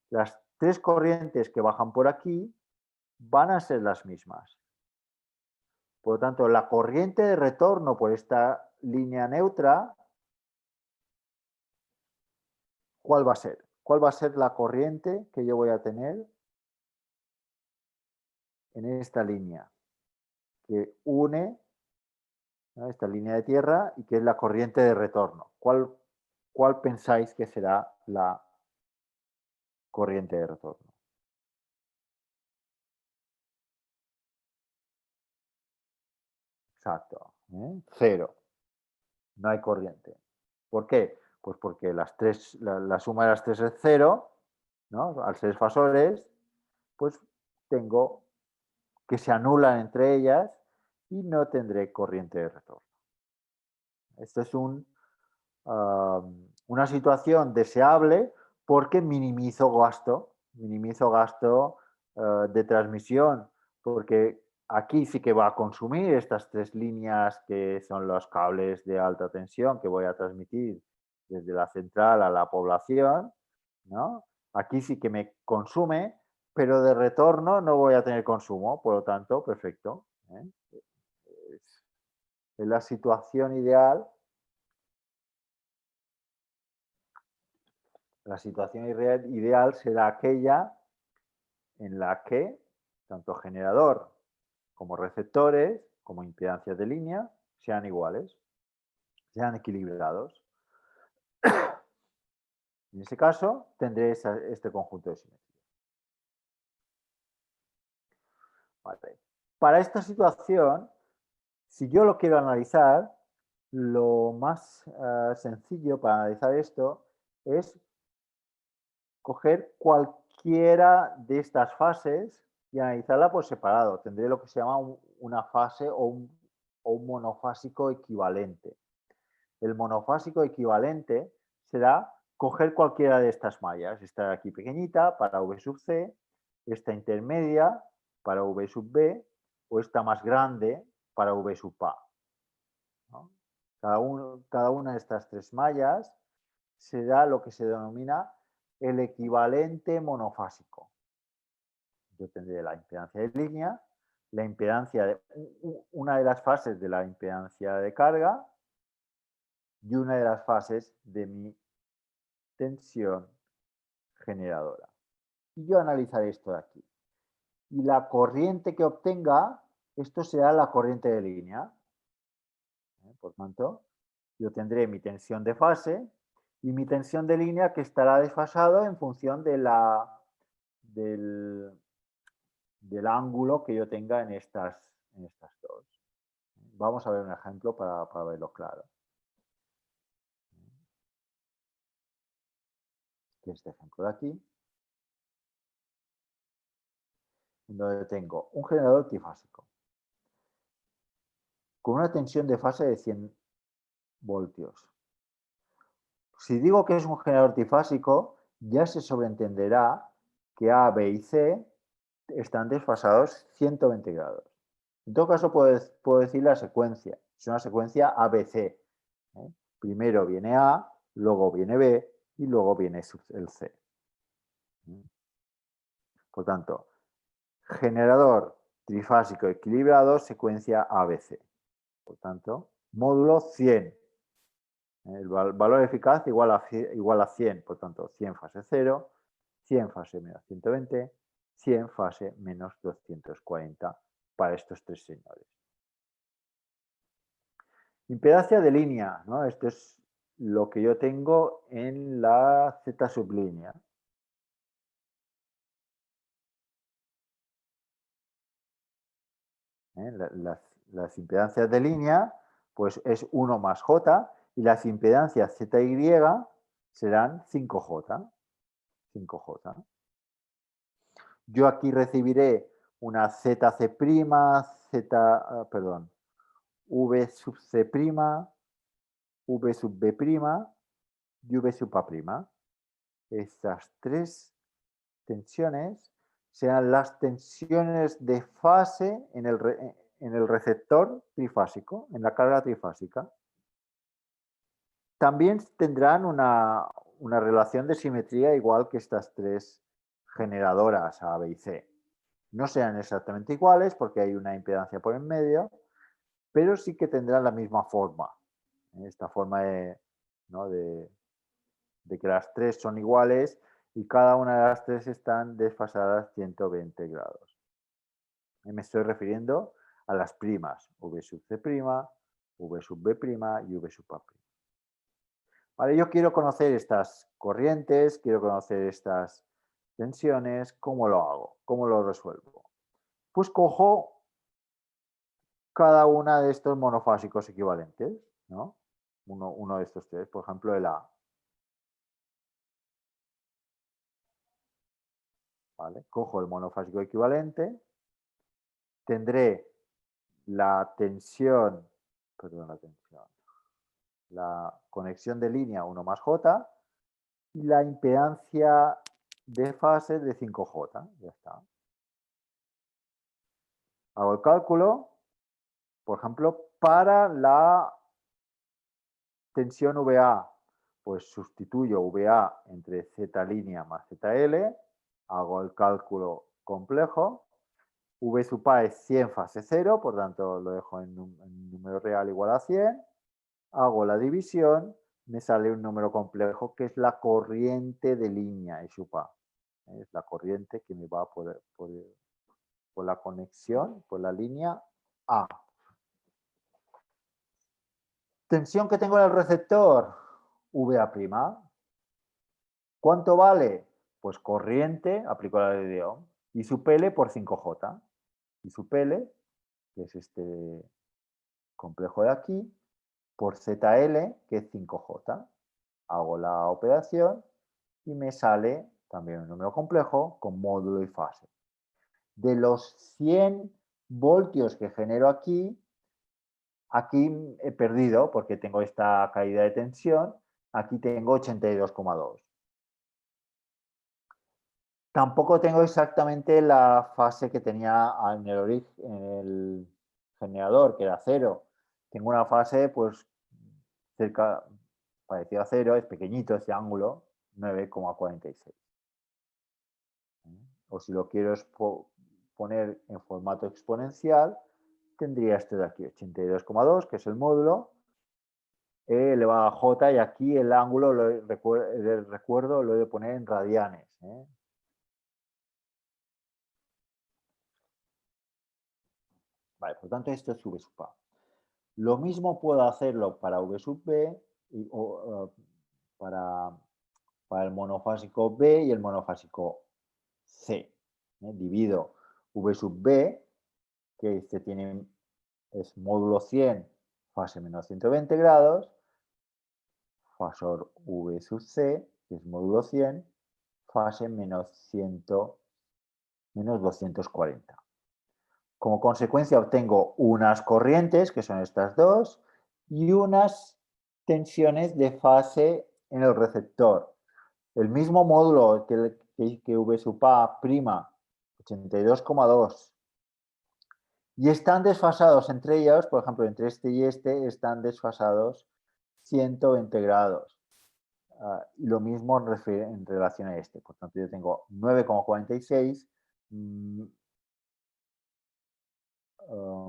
Las 3 corrientes que bajan por aquí van a ser las mismas. Por lo tanto, la corriente de retorno por esta línea neutra, ¿cuál va a ser? ¿Cuál va a ser la corriente que yo voy a tener en esta línea que une, ¿no?, esta línea de tierra y que es la corriente de retorno? ¿Cuál pensáis que será la corriente de retorno? Exacto, ¿eh? Cero. No hay corriente. ¿Por qué? Pues porque la suma de las 3 es 0, ¿no? Al ser fasores, pues tengo que se anulan entre ellas y no tendré corriente de retorno. Esto es una situación deseable porque minimizo gasto de transmisión, porque aquí sí que va a consumir estas 3 líneas que son los cables de alta tensión que voy a transmitir desde la central a la población, ¿no? Aquí sí que me consume, pero de retorno no voy a tener consumo, por lo tanto, perfecto, ¿eh? Es la situación ideal. La situación ideal será aquella en la que tanto generador como receptores, como impedancias de línea, sean iguales, sean equilibrados. En ese caso, tendré este conjunto de simetría. Vale. Para esta situación, si yo lo quiero analizar, lo más sencillo para analizar esto es coger cualquiera de estas fases y analizarla por separado. Tendré lo que se llama una fase o un monofásico equivalente. El monofásico equivalente será coger cualquiera de estas mallas. Esta de aquí pequeñita para V sub C, esta intermedia para V sub B o esta más grande para V sub A, ¿no? Cada una de estas tres mallas será lo que se denomina el equivalente monofásico. Yo tendré la impedancia de línea, la impedancia de una de las fases de la impedancia de carga y una de las fases de mi tensión generadora. Y yo analizaré esto de aquí. Y la corriente que obtenga, esto será la corriente de línea. Por tanto, yo tendré mi tensión de fase y mi tensión de línea que estará desfasado en función de del ángulo que yo tenga en estas dos. Vamos a ver un ejemplo para verlo claro. Este ejemplo de aquí, en donde tengo un generador trifásico con una tensión de fase de 100 voltios. Si digo que es un generador trifásico, ya se sobreentenderá que A, B y C están desfasados 120 grados. En todo caso, puedo decir la secuencia. Es una secuencia ABC. Primero viene A, luego viene B y luego viene el C. Por tanto, generador trifásico equilibrado, secuencia ABC. Por tanto, módulo 100. El valor eficaz igual a 100. Por tanto, 100 fase 0, 100 fase menos 120, 100 fase menos 240 para estos tres señores. Impedancia de línea, ¿no? Esto es lo que yo tengo en la Z sublínea. Las impedancias de línea, pues es 1 más J, y las impedancias ZY serán 5J. 5J. Yo aquí recibiré una ZC', V sub C', V sub B' y V sub A'. Estas tres tensiones serán las tensiones de fase en el receptor trifásico, en la carga trifásica. También tendrán una relación de simetría igual que estas tres generadoras A, B y C. No serán exactamente iguales porque hay una impedancia por en medio, pero sí que tendrán la misma forma. Esta forma de que las tres son iguales y cada una de las tres están desfasadas 120 grados. Me estoy refiriendo a las primas, V sub C', V sub B' y V sub A'. Vale, yo quiero conocer estas corrientes, quiero conocer estas tensiones. ¿Cómo lo hago? ¿Cómo lo resuelvo? Pues cojo cada una de estos monofásicos equivalentes, ¿no? Uno de estos tres, por ejemplo, el A. ¿Vale? Cojo el monofásico equivalente, tendré la tensión, la conexión de línea 1 más J y la impedancia de fase de 5J. Ya está. Hago el cálculo, por ejemplo, para la tensión VA, pues sustituyo VA entre Z' más ZL, hago el cálculo complejo. V sub A es 100 fase 0, por tanto lo dejo en número real igual a 100. Hago la división, me sale un número complejo que es la corriente de línea E sub A. Es la corriente que me va por la conexión, por la línea A. Tensión que tengo en el receptor, VA'. ¿Cuánto vale? Pues corriente, aplico la ley de Ohm, y su L por 5J. Y su L, que es este complejo de aquí, por ZL, que es 5J. Hago la operación y me sale también un número complejo con módulo y fase. De los 100 voltios que genero aquí he perdido porque tengo esta caída de tensión aquí tengo 82,2. Tampoco tengo exactamente la fase que tenía en el origen, en el generador, que era 0. Tengo una fase, pues, cerca, parecido a 0, es pequeñito este ángulo, 9,46. O si lo quiero poner en formato exponencial, tendría este de aquí, 82,2, que es el módulo, E elevado a j, y aquí el ángulo, recuerdo, lo he de poner en radianes. Vale, por tanto, esto es V sub A. Lo mismo puedo hacerlo para V sub B, o para el monofásico B y el monofásico C. Divido V sub B, que este es módulo 100, fase menos 120 grados, fasor V sub C, que es módulo 100, fase menos 240. Como consecuencia obtengo unas corrientes, que son estas dos, y unas tensiones de fase en el receptor. El mismo módulo que V sub A', 82,2. Y están desfasados entre ellos, por ejemplo, entre este y este, están desfasados 120 grados. Y lo mismo en relación a este. Por tanto, yo tengo 9,46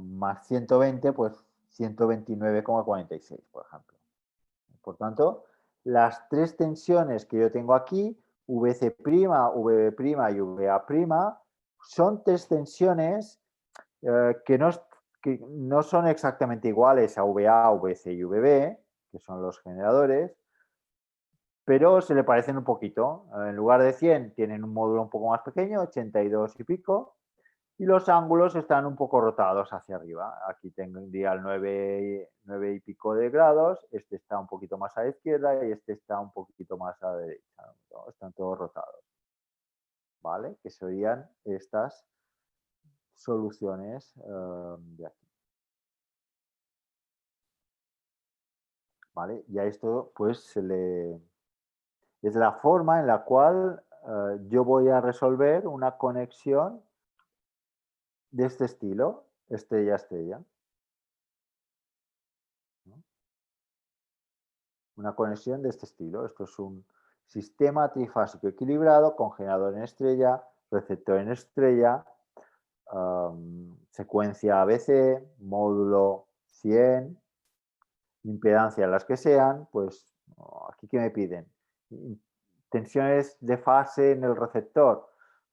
más 120, pues 129,46, por ejemplo. Por tanto, las tres tensiones que yo tengo aquí, VC', VB' y VA', son tres tensiones que no son exactamente iguales a VA, VC y VB, que son los generadores, pero se le parecen un poquito. En lugar de 100 tienen un módulo un poco más pequeño, 82 y pico, y los ángulos están un poco rotados hacia arriba. Aquí tendría el 9 y pico de grados, este está un poquito más a la izquierda y este está un poquito más a la derecha, ¿no? Están todos rotados, ¿vale? Que serían estas soluciones de aquí, ¿vale? Y a esto pues es la forma en la cual yo voy a resolver una conexión de este estilo, estrella-estrella, ¿no? Una conexión de este estilo. Esto es un sistema trifásico equilibrado con generador en estrella, receptor en estrella, secuencia ABC, módulo 100, impedancia las que sean, pues aquí que me piden. Tensiones de fase en el receptor,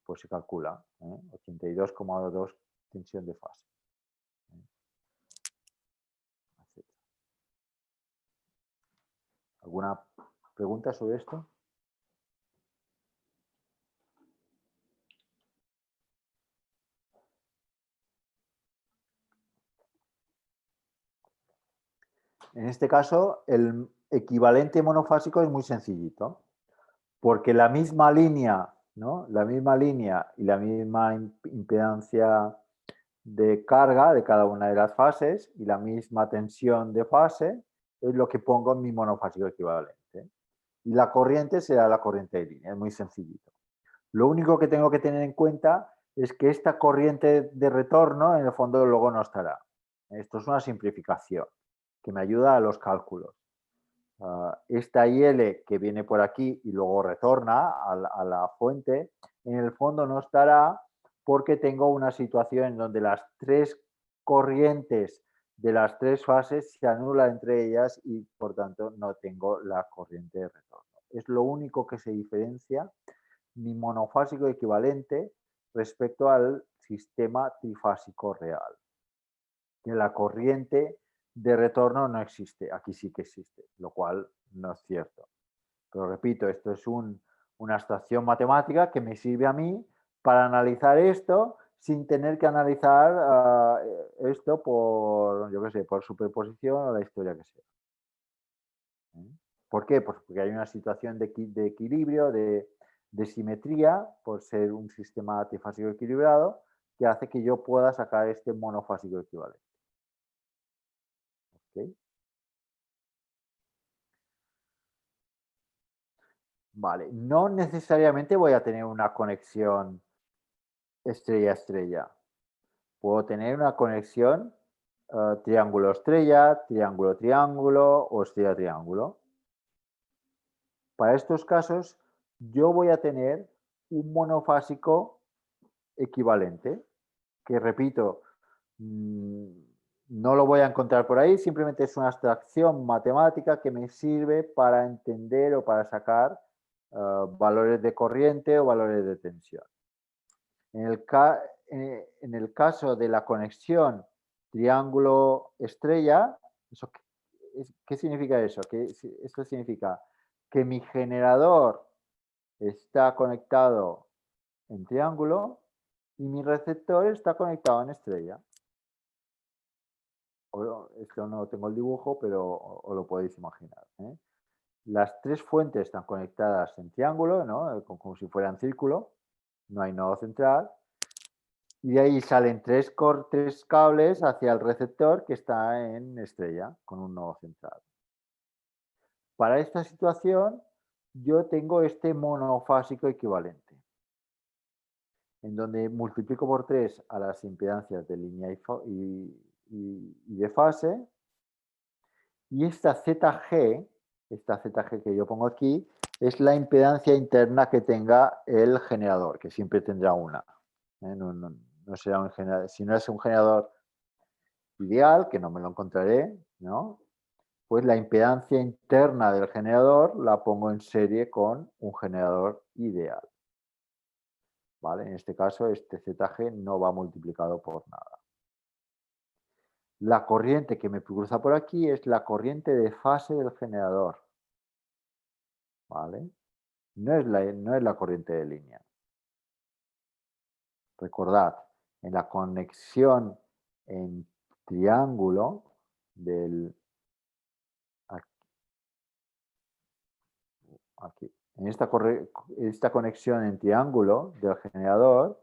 pues se calcula, 82,2 tensión de fase. ¿Alguna pregunta sobre esto? En este caso, el equivalente monofásico es muy sencillito, porque la misma línea, ¿no? La misma línea y la misma impedancia de carga de cada una de las fases y la misma tensión de fase es lo que pongo en mi monofásico equivalente. Y la corriente será la corriente de línea, es muy sencillito. Lo único que tengo que tener en cuenta es que esta corriente de retorno en el fondo luego no estará. Esto es una simplificación que me ayuda a los cálculos. Esta IL que viene por aquí y luego retorna a la fuente, en el fondo no estará porque tengo una situación en donde las tres corrientes de las tres fases se anulan entre ellas y por tanto no tengo la corriente de retorno. Es lo único que se diferencia mi monofásico equivalente respecto al sistema trifásico real. Que la corriente de retorno no existe, aquí sí que existe, lo cual no es cierto. Pero repito, esto es una abstracción matemática que me sirve a mí para analizar esto sin tener que analizar esto por, yo qué sé, por superposición o la historia que sea. ¿Por qué? Pues porque hay una situación de equilibrio, de simetría, por ser un sistema trifásico equilibrado, que hace que yo pueda sacar este monofásico equivalente. ¿Okay? Vale, no necesariamente voy a tener una conexión estrella-estrella. Puedo tener una conexión triángulo-estrella, triángulo-triángulo o estrella-triángulo. Para estos casos, yo voy a tener un monofásico equivalente, que repito, no lo voy a encontrar por ahí, simplemente es una abstracción matemática que me sirve para entender o para sacar valores de corriente o valores de tensión. En el caso de la conexión triángulo-estrella, ¿qué significa eso? Esto significa que mi generador está conectado en triángulo y mi receptor está conectado en estrella. Esto no tengo el dibujo, pero os lo podéis imaginar, ¿eh? Las tres fuentes están conectadas en triángulo, ¿no? Como si fueran círculo, no hay nodo central. Y de ahí salen tres cables hacia el receptor que está en estrella, con un nodo central. Para esta situación, yo tengo este monofásico equivalente, en donde multiplico por 3 a las impedancias de línea y de fase, y esta ZG que yo pongo aquí, es la impedancia interna que tenga el generador, que siempre tendrá una. No será un generador, si no es un generador ideal, que no me lo encontraré, ¿no? Pues la impedancia interna del generador la pongo en serie con un generador ideal. ¿Vale? En este caso, este ZG no va multiplicado por nada. La corriente que me cruza por aquí es la corriente de fase del generador. ¿Vale? No es la corriente de línea. Recordad, en la conexión en triángulo del... Aquí. En esta conexión en triángulo del generador,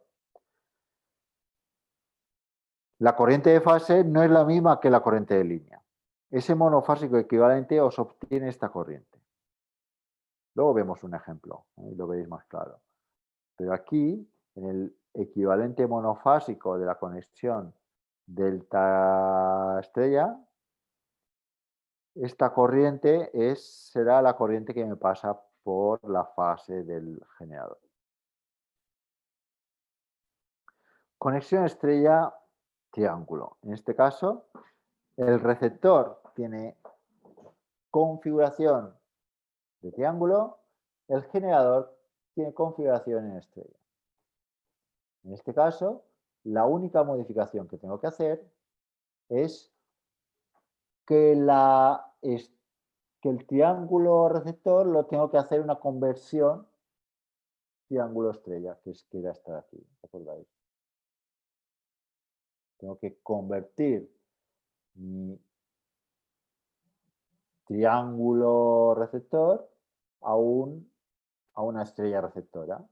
la corriente de fase no es la misma que la corriente de línea. Ese monofásico equivalente os obtiene esta corriente. Luego vemos un ejemplo, y lo veréis más claro. Pero aquí, en el equivalente monofásico de la conexión delta estrella, esta corriente será la corriente que me pasa por la fase del generador. Conexión estrella-triángulo. En este caso, el receptor tiene configuración de triángulo, el generador tiene configuración en estrella. En este caso, la única modificación que tengo que hacer es que, que el triángulo receptor lo tengo que hacer una conversión triángulo estrella, que era estar aquí, ¿recordáis? Tengo que convertir mi triángulo receptor a una estrella receptora.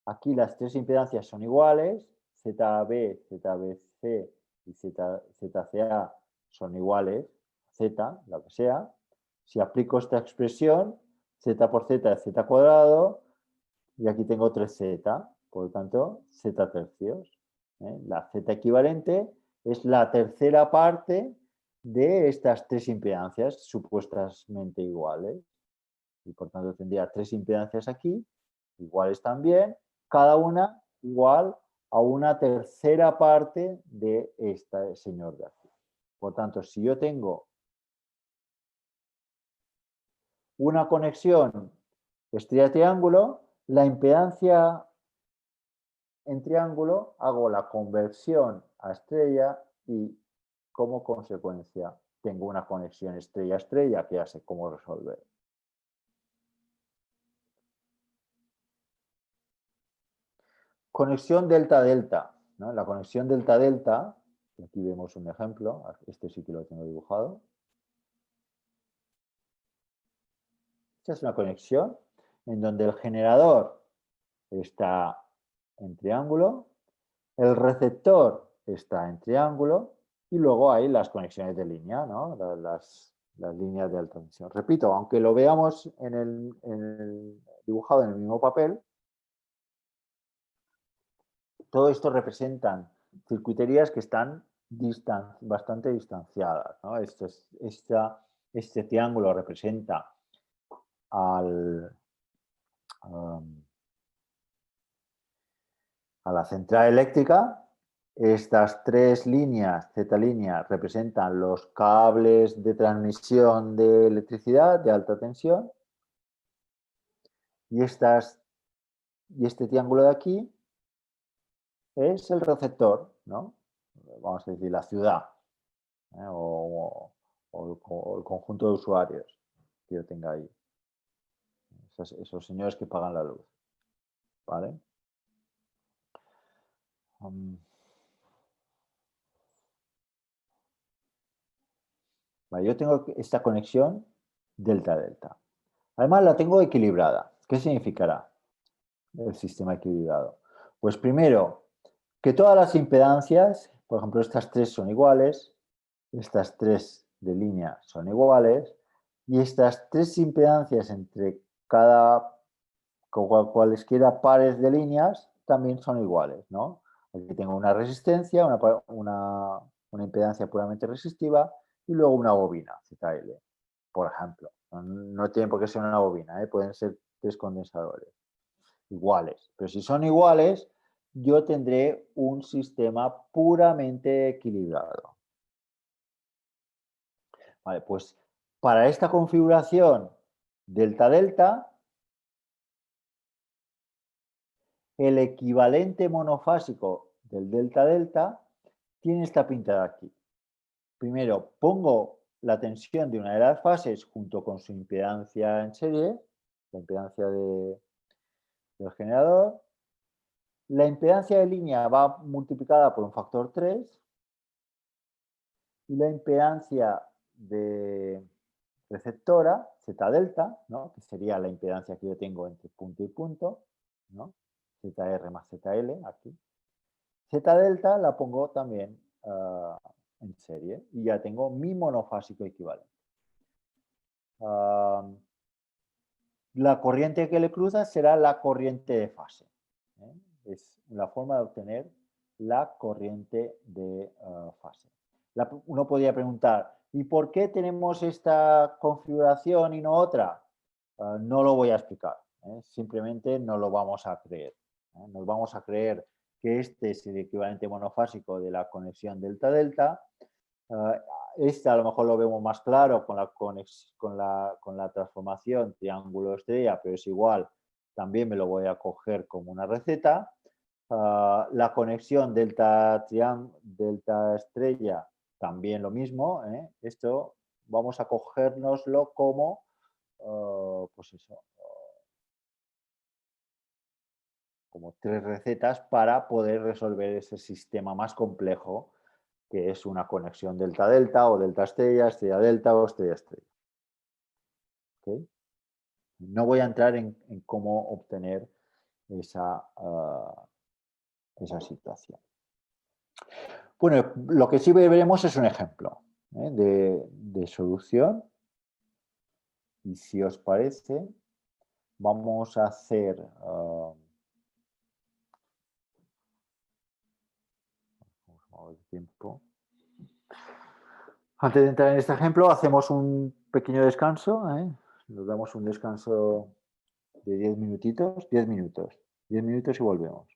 Aquí las tres impedancias son iguales, ZB, ZBC y ZCA son iguales, Z, lo que sea. Si aplico esta expresión, Z por Z es Z cuadrado, y aquí tengo 3Z, por lo tanto, Z tercios. La Z equivalente es la tercera parte de estas tres impedancias supuestamente iguales. Y por tanto tendría tres impedancias aquí, iguales también, cada una igual a una tercera parte de este señor de aquí. Por tanto, si yo tengo una conexión estrella-triángulo, la impedancia en triángulo hago la conversión a estrella y como consecuencia tengo una conexión estrella-estrella que ya sé cómo resolver. Conexión delta-delta, ¿no? La conexión delta-delta, aquí vemos un ejemplo, este sí que lo tengo dibujado. Esta es una conexión en donde el generador está en triángulo, el receptor está en triángulo y luego hay las conexiones de línea, ¿no? las líneas de alta tensión. Repito, aunque lo veamos dibujado en el mismo papel, todo esto representan circuiterías que están bastante distanciadas, ¿no? Este triángulo representa a la central eléctrica. Estas tres líneas, Z líneas, representan los cables de transmisión de electricidad de alta tensión. Y este triángulo de aquí es el receptor, ¿no? Vamos a decir, la ciudad, ¿eh? o el conjunto de usuarios que yo tenga ahí. Esos señores que pagan la luz. ¿Vale? Vale, yo tengo esta conexión delta-delta. Además la tengo equilibrada. ¿Qué significará el sistema equilibrado? Pues primero, que todas las impedancias, por ejemplo, estas tres son iguales, estas tres de línea son iguales, y estas tres impedancias entre cualesquiera pares de líneas también son iguales, ¿no? Aquí tengo una resistencia, una impedancia puramente resistiva y luego una bobina, ZL, por ejemplo. No tiene por qué ser una bobina, ¿eh? Pueden ser tres condensadores iguales. Pero si son iguales, yo tendré un sistema puramente equilibrado. Vale, pues para esta configuración delta-delta, el equivalente monofásico del delta-delta tiene esta pinta de aquí. Primero, pongo la tensión de una de las fases junto con su impedancia en serie, la impedancia del generador. La impedancia de línea va multiplicada por un factor 3 y la impedancia de receptora, Z delta, ¿no? Que sería la impedancia que yo tengo entre punto y punto, ¿no? ZR más ZL aquí. Z delta la pongo también en serie y ya tengo mi monofásico equivalente. La corriente que le cruza será la corriente de fase. ¿Eh? Es la forma de obtener la corriente de fase. Uno podría preguntar, ¿y por qué tenemos esta configuración y no otra? No lo voy a explicar. Simplemente no lo vamos a creer. Nos vamos a creer que este es el equivalente monofásico de la conexión delta-delta. Este a lo mejor lo vemos más claro con la transformación triángulo-estrella, pero es igual, también me lo voy a coger como una receta. La conexión delta-estrella, también lo mismo. Esto vamos a cogérnoslo como, pues eso, como tres recetas para poder resolver ese sistema más complejo que es una conexión delta-delta o delta-estrella, estrella-delta o estrella-estrella. ¿Okay? No voy a entrar en cómo obtener esa situación. Bueno, lo que sí veremos es un ejemplo de solución. Y si os parece, vamos a hacer... vamos a ver el tiempo. Antes de entrar en este ejemplo, hacemos un pequeño descanso. Nos damos un descanso de 10 minutitos. 10 minutos. 10 minutos y volvemos.